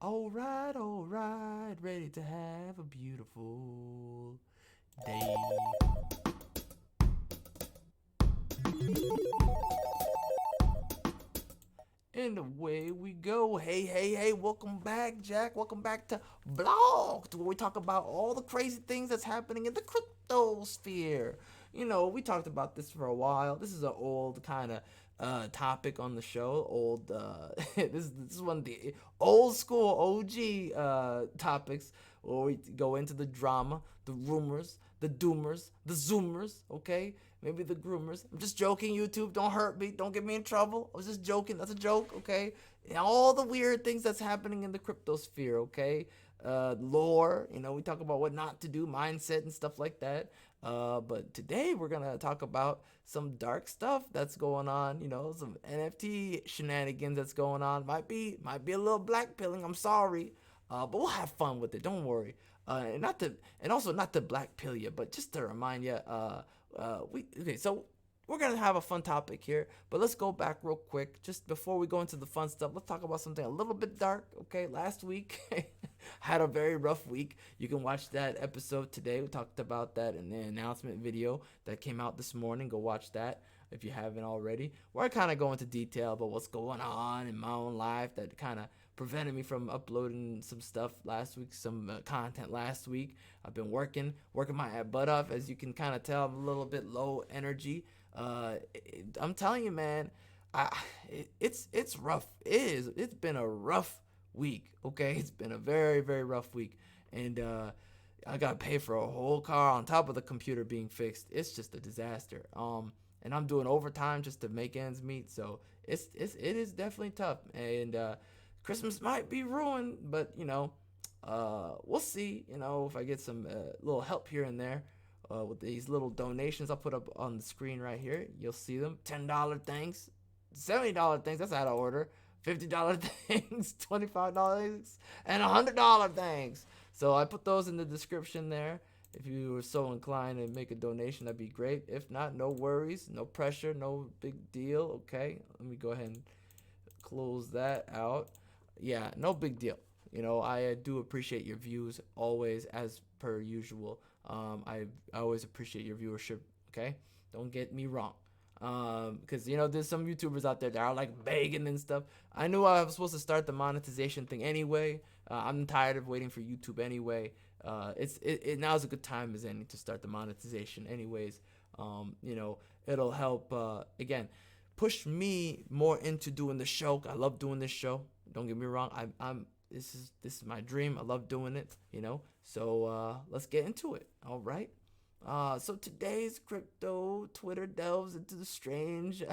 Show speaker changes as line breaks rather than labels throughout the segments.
All right, ready to have a beautiful day. And away we go. Hey, welcome back, Jack. Welcome back to Blog, where we talk about all the crazy things that's happening in the crypto sphere. We talked about this for a while. This is an old kind of topic on the show. This is one of the old school OG topics where we go into the drama, the rumors, the doomers, the zoomers, okay? Maybe the groomers. I'm just joking, YouTube. Don't hurt me. Don't get me in trouble. I was just joking. That's a joke, okay? And all the weird things that's happening in the crypto sphere, okay? Lore, we talk about what not to do, mindset, and stuff like that. But today we're going to talk about some dark stuff that's going on, some NFT shenanigans that's going on. Might be a little black pilling. I'm sorry. But we'll have fun with it. Don't worry. And also not to black pill you, but just to remind you, so we're gonna have a fun topic here, but let's go back real quick. Just before we go into the fun stuff, let's talk about something a little bit dark. Okay, last week had a very rough week. You can watch that episode today. We talked about that in the announcement video that came out this morning. Go watch that if you haven't already. Where I kind of go into detail about what's going on in my own life that kind of prevented me from uploading some stuff last week, some content last week. I've been working my butt off. As you can kind of tell, I'm a little bit low energy. I'm telling you, man, it's rough. It's been a rough week. Okay, it's been a very very rough week, and I got to pay for a whole car on top of the computer being fixed. It's just a disaster. And I'm doing overtime just to make ends meet. So it is definitely tough, and Christmas might be ruined, but we'll see. If I get some little help here and there with these little donations, I'll put up on the screen right here. You'll see them. $10 things, $70 things. That's out of order. $50 things, $25 and $100 things. So I put those in the description there. If you were so inclined to make a donation, that'd be great. If not, no worries, no pressure, no big deal. Okay, let me go ahead and close that out. Yeah, no big deal. I do appreciate your views always, as per usual. I always appreciate your viewership. Okay, don't get me wrong. Because there's some YouTubers out there that are like begging and stuff. I knew I was supposed to start the monetization thing anyway. I'm tired of waiting for YouTube anyway. Now's a good time as any to start the monetization anyways. It'll help again push me more into doing the show. I love doing this show. Don't get me wrong. I'm this is my dream. I love doing it. So let's get into it. All right. So today's crypto Twitter delves into the strange,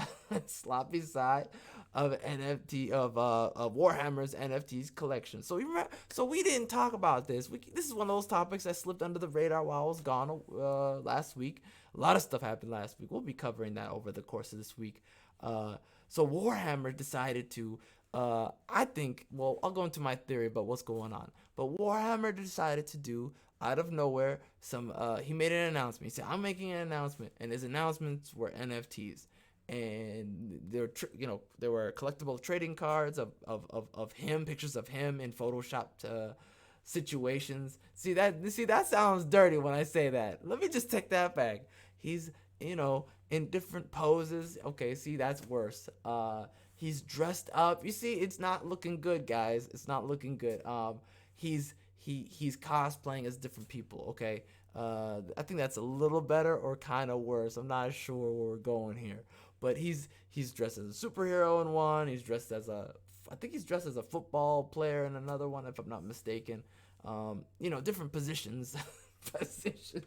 sloppy side of NFT of Warhammer's NFTs collection. So we didn't talk about this. This is one of those topics that slipped under the radar while I was gone last week. A lot of stuff happened last week. We'll be covering that over the course of this week. So Warhammer decided to. I think. Well, I'll go into my theory about what's going on. But Warhammer decided to do out of nowhere he made an announcement. He said, I'm making an announcement, and his announcements were NFTs, and there were collectible trading cards of him, pictures of him in photoshopped situations. See that sounds dirty when I say that. Let me just take that back. He's in different poses. Okay, see, that's worse. He's dressed up. You see, it's not looking good, guys. It's not looking good. He's cosplaying as different people. Okay, I think that's a little better or kind of worse. I'm not sure where we're going here, but he's dressed as a superhero in one. I think he's dressed as a football player in another one, if I'm not mistaken. Different positions. Positions.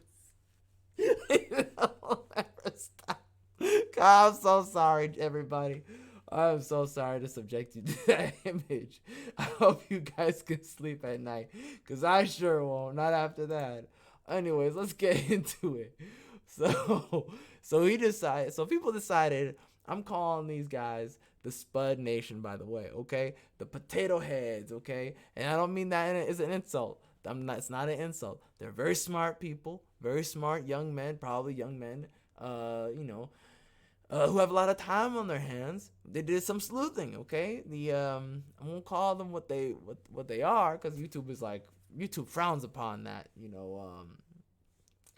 Stop. God, I'm so sorry, everybody. I'm so sorry to subject you to that image. I hope you guys can sleep at night, because I sure won't. Not after that. Anyways, let's get into it. So, so people decided, I'm calling these guys the Spud Nation, by the way, okay? The potato heads, okay? And I don't mean that as an insult. It's not an insult. They're very smart people, very smart young men, probably young men, who have a lot of time on their hands. They did some sleuthing. Okay, I won't call them what they are because YouTube is like YouTube frowns upon that.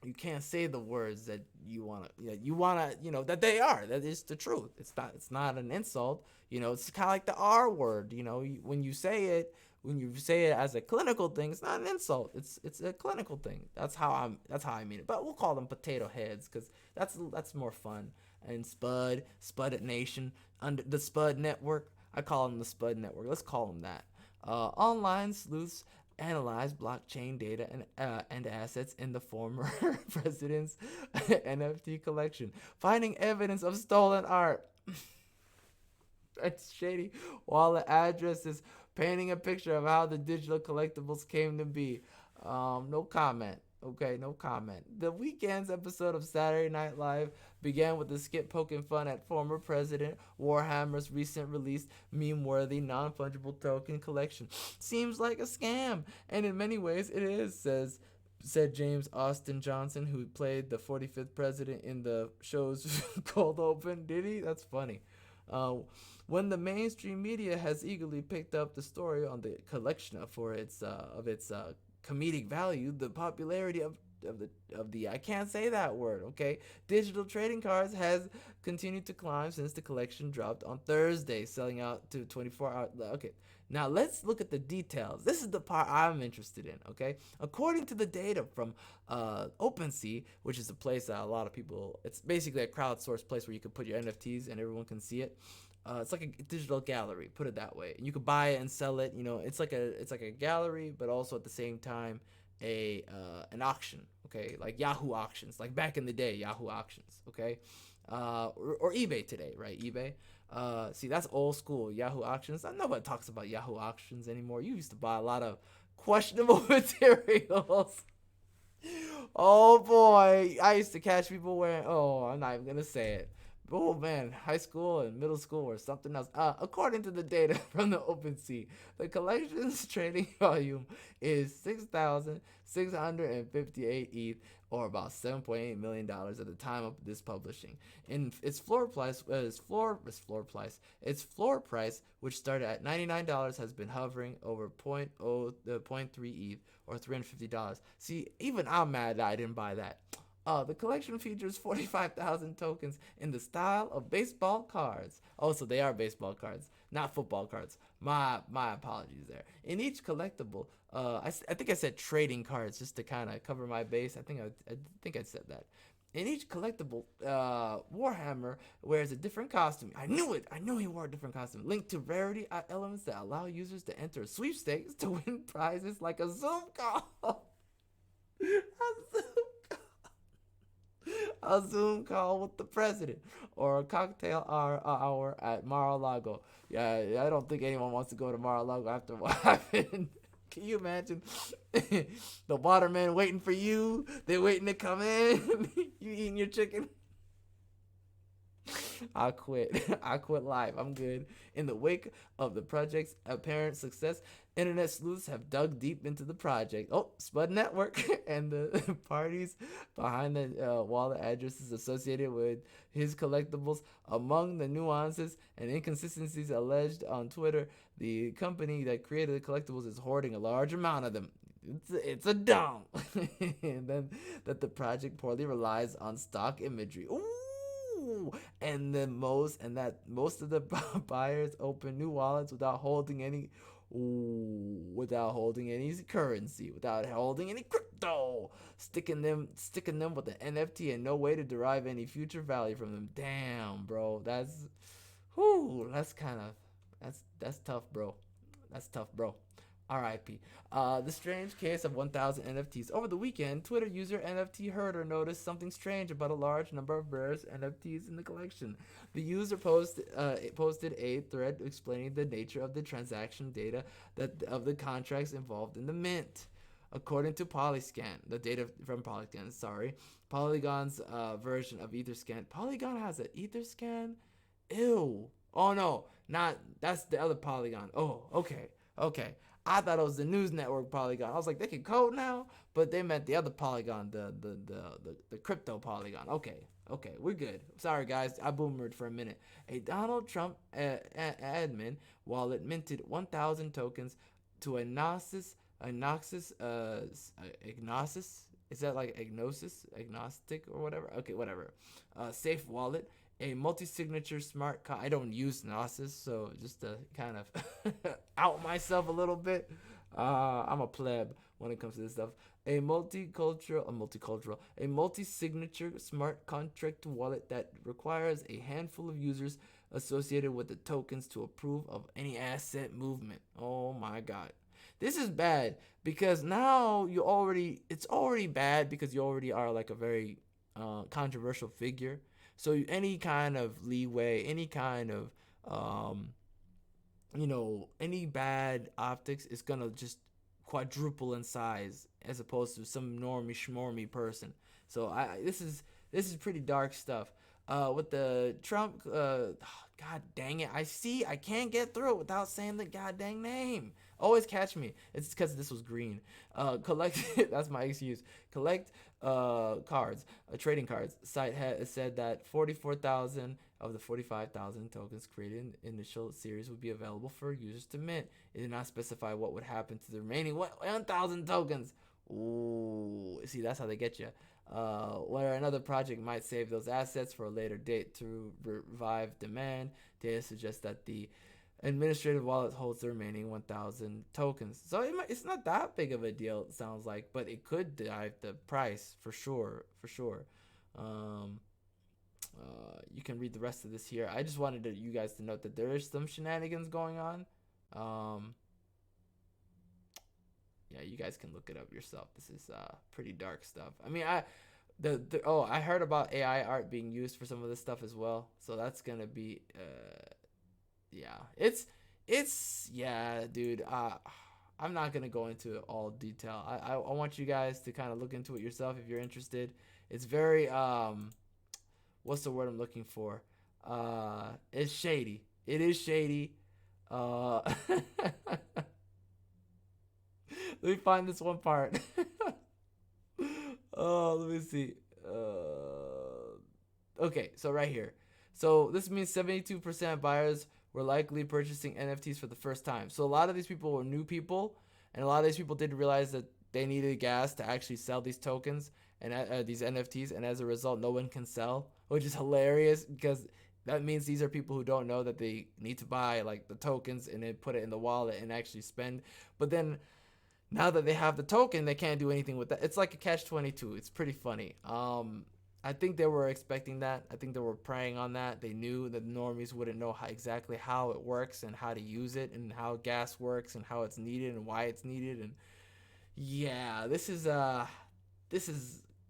You can't say the words that that they are. That is the truth. It's not an insult. It's kind of like the R word. When you say it as a clinical thing, it's not an insult. It's a clinical thing. That's how I mean it. But we'll call them potato heads because that's more fun. And Spud Nation, under the Spud Network. I call them the Spud Network. Let's call them that. Online sleuths analyze blockchain data and assets in the former president's NFT collection, finding evidence of stolen art. That's shady. Wallet addresses, painting a picture of how the digital collectibles came to be. No comment. Okay, no comment. The weekend's episode of Saturday Night Live began with a skit poking fun at former President Warhammer's recent released meme-worthy non-fungible token collection. Seems like a scam, and in many ways it is, said James Austin Johnson, who played the 45th president in the show's cold open. Did he? That's funny. Uh, when the mainstream media has eagerly picked up the story on the collection for its comedic value, the popularity of the I can't say that word, okay? Digital trading cards has continued to climb since the collection dropped on Thursday, selling out to 24 hours. Okay, now let's look at the details. This is the part I'm interested in, okay? According to the data from OpenSea, which is a place that a lot of people, it's basically a crowdsourced place where you can put your NFTs and everyone can see it. It's like a digital gallery, put it that way. And you could buy it and sell it. It's like a gallery, but also at the same time a an auction. Okay, like Yahoo auctions, like back in the day, Yahoo auctions. Okay, or eBay today, right? eBay. See, that's old school Yahoo auctions. Nobody talks about Yahoo auctions anymore. You used to buy a lot of questionable materials. Oh boy, I used to catch people wearing. Oh, I'm not even gonna say it. Oh man, high school and middle school or something else. According to the data from the OpenSea, the collection's trading volume is 6,658 ETH, or about $7.8 million at the time of this publishing. And its floor price, which started at $99, has been hovering over point 0.3 ETH or $350. See, even I'm mad that I didn't buy that. The collection features 45,000 tokens in the style of baseball cards. Oh, so they are baseball cards, not football cards. My apologies there. In each collectible, I think I said trading cards just to kind of cover my base. I think I said that. In each collectible, Warhammer wears a different costume. I knew it. I knew he wore a different costume. Linked to rarity elements that allow users to enter sweepstakes to win prizes like a Zoom call. a Zoom a Zoom call with the president, or a cocktail hour at Mar-a-Lago. Yeah, I don't think anyone wants to go to Mar-a-Lago after what happened. Can you imagine the watermen waiting for you? They waiting to come in. You eating your chicken? I quit. I quit life. I'm good. In the wake of the project's apparent success, internet sleuths have dug deep into the project. Oh, Spud Network and the parties behind the wallet addresses associated with his collectibles. Among the nuances and inconsistencies alleged on Twitter, the company that created the collectibles is hoarding a large amount of them. It's a dump. And then that the project poorly relies on stock imagery. Ooh, most of the buyers open new wallets without holding any currency, without holding any crypto, sticking them with an NFT and no way to derive any future value from them. Damn, bro, that's tough, bro. That's tough, bro. RIP. The strange case of 1,000 NFTs. Over the weekend, Twitter user NFT Herder noticed something strange about a large number of rare NFTs in the collection. The user posted a thread explaining the nature of the transaction data of the contracts involved in the mint. According to Polyscan, the data from Polygon, Polygon's version of Etherscan. Polygon has an Etherscan? Ew. Oh no, not that's the other Polygon. Oh, okay. Okay. I thought it was the news network Polygon. I was like, they can code now, but they meant the other Polygon, the crypto Polygon. Okay, okay, we're good. Sorry guys, I boomered for a minute. A Donald Trump admin wallet minted 1,000 tokens to a agnosis. Is that like agnostic or whatever? Okay, whatever. Safe wallet, a multi-signature I don't use Gnosis, so just to kind of out myself a little bit. I'm a pleb when it comes to this stuff. A multi-signature smart contract wallet that requires a handful of users associated with the tokens to approve of any asset movement. Oh my god. This is bad because now it's already bad because you already are like a very controversial figure. So any kind of leeway, any kind of any bad optics is gonna just quadruple in size as opposed to some normie schmormy person. So this is pretty dark stuff. With the Trump, god dang it, I can't get through it without saying the god dang name. Always catch me. It's because this was green. Collect. That's my excuse. Collect cards, trading cards. Site has said that 44,000 of the 45,000 tokens created in the initial series would be available for users to mint. It did not specify what would happen to the remaining 1,000 tokens. Ooh, see, that's how they get you. Where another project might save those assets for a later date to revive demand. Data suggests that the administrative wallet holds the remaining 1,000 tokens. So it's not that big of a deal, it sounds like, but it could drive the price for sure, for sure. Um, you can read the rest of this here. I just wanted you guys to note that there is some shenanigans going on. Um, yeah, you guys can look it up yourself. This is pretty dark stuff. I mean, I heard about AI art being used for some of this stuff as well. So that's gonna be yeah, it's yeah, dude. I'm not gonna go into all detail. I want you guys to kind of look into it yourself if you're interested. It's very what's the word I'm looking for? It's shady. It is shady. Let me find this one part. Oh, let me see. Okay, so right here. So this means 72% of buyers were likely purchasing NFTs for the first time. So a lot of these people were new people, and a lot of these people didn't realize that they needed gas to actually sell these tokens and these NFTs, and as a result, no one can sell, which is hilarious because that means these are people who don't know that they need to buy like the tokens and then put it in the wallet and actually spend. But then now that they have the token, they can't do anything with that. It's like a catch-22. It's pretty funny. I think they were expecting that. I think they were preying on that. They knew that the normies wouldn't know exactly how it works and how to use it and how gas works and how it's needed and why it's needed. And yeah, this is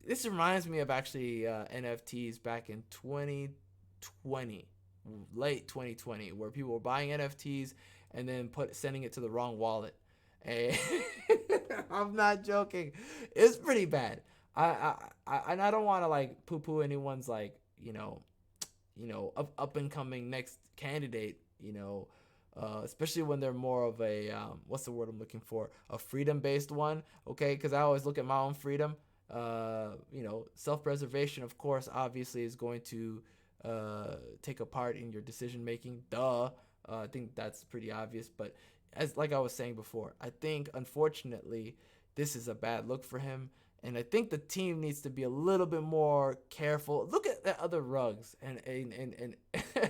this reminds me of actually NFTs back in 2020, late 2020, where people were buying NFTs and then sending it to the wrong wallet. Hey, I'm not joking. It's pretty bad. And I don't want to like poo-poo anyone's like up and coming next candidate. Especially when they're more of a what's the word I'm looking for? A freedom-based one. Okay, because I always look at my own freedom. Self-preservation, of course, obviously is going to take a part in your decision making. Duh. I think that's pretty obvious, but as like I was saying before, I think unfortunately this is a bad look for him, and I think the team needs to be a little bit more careful. Look at the other rugs and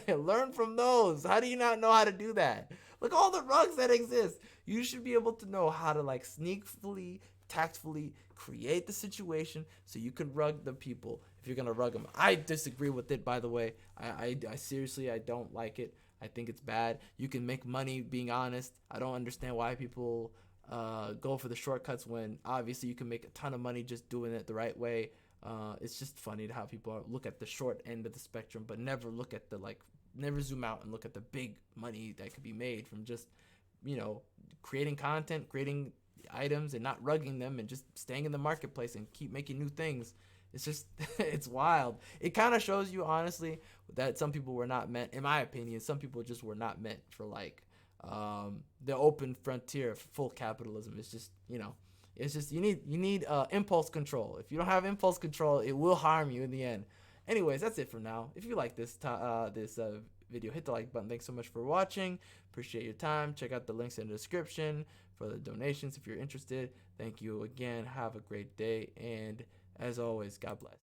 learn from those. How do you not know how to do that? Look all the rugs that exist. You should be able to know how to like sneakily, tactfully create the situation so you can rug the people if you're gonna rug them. I disagree with it, by the way. I seriously, I don't like it. I think it's bad. You can make money being honest. I don't understand why people go for the shortcuts when obviously you can make a ton of money just doing it the right way. It's just funny to how people look at the short end of the spectrum, but never look at never zoom out and look at the big money that could be made from just, creating content, creating items and not rugging them and just staying in the marketplace and keep making new things. It's just, it's wild. It kind of shows you, honestly, that some people were not meant, in my opinion, some people just were not meant for, like, the open frontier of full capitalism. It's just, it's just you need impulse control. If you don't have impulse control, it will harm you in the end. Anyways, that's it for now. If you like this video, hit the like button. Thanks so much for watching. Appreciate your time. Check out the links in the description for the donations if you're interested. Thank you again. Have a great day, and as always, God bless.